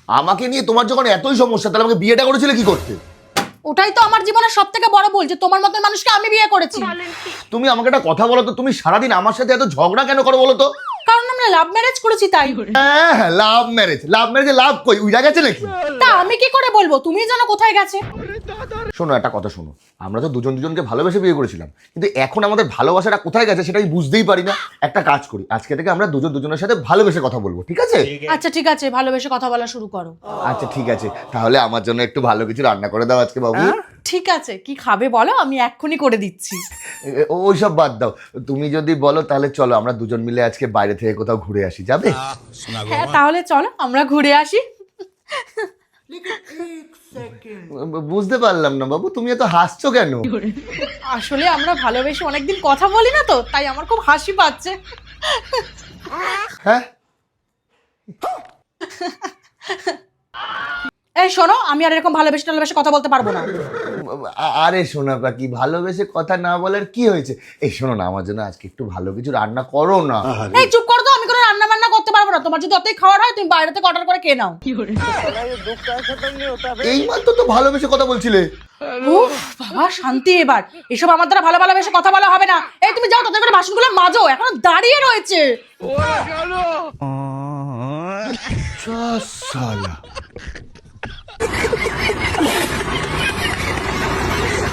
আমাকে নিয়ে তোমার যখন এতই সমস্যা, তাহলে আমাকে বিয়েটা করেছিলে কি করতে? ওটাই তো আমার জীবনের সবথেকে বড় ভুল যে তোমার মতো মানুষকে আমি বিয়ে করেছি। তুমি আমাকে একটা কথা বলো তো, তুমি সারাদিন আমার সাথে এত ঝগড়া কেন করো বলো তো? কারণ আমরা লাভ ম্যারেজ করেছি তাই। হ্যাঁ হ্যাঁ, লাভ ম্যারেজ। লাভ ম্যারেজে লাভ কই, উইরা গেছে নাকি? তা আমি কি করে বলবো? তুমিই জানো কোথায় গেছে। শোনো, একটা কথা শোনো, আমরা তো দুজন দুজনকে ভালোবেসে বিয়ে করেছিলাম, কিন্তু এখন আমাদের ভালোবাসাটা কোথায় গেছে সেটা আমি বুঝতেই পারি না। একটা কাজ করি, আজকে থেকে আমরা দুজন দুজনের সাথে ভালোবেসে কথা বলবো, ঠিক আছে? আচ্ছা ঠিক আছে, ভালোবেসে কথা বলা শুরু করো। আচ্ছা ঠিক আছে, তাহলে আমার জন্য একটু ভালো কিছু রান্না করে দাও আজকে বাবু। ঠিক আছে, কি খাবে বলো, আমি এক্ষুনি করে দিচ্ছি। ওইসব বাদ দাও, তুমি যদি বলো তাহলে চলো আমরা দুজন মিলে আজকে বাইরে থেকে কোথাও ঘুরে আসি, যাবে? হ্যাঁ তাহলে চলো আমরা ঘুরে আসি। বুঝতে পারলাম না বাবু, তুমি এত হাসছো কেন? আসলে আমরা ভালোবেসে অনেকদিন কথা বলি না তো, তাই আমার খুব হাসি পাচ্ছে। হ্যাঁ, এই শোনো, আমি আর এরকম ভালোবেসে টালোবেসে কথা বলতে পারবো না। আরে শোনা পাখি, ভালোবেসে কথা না বলার কি হয়েছে? এই শোনো না, আমার জন্য আজকে একটু ভালো কিছু রান্না করো না। এই চুপ করো তো, আমি কোনো রান্না বান্না করতে পারবো না। তোমার যদি অতই খাওয়ার হয় তুমি বাইরে থেকে অর্ডার করে খেয়ে নাও। এই মাত্র তো ভালোবেসে কথা বলছিলে। উফ বাবা, শান্তি এবার। এসব আমার দ্বারা ভালো ভালোবেসে কথা বলা হবে না। এই তুমি যাও, তাদের করে বাসনগুলো মাজো, এখনো দাঁড়িয়ে রয়েছে। সালা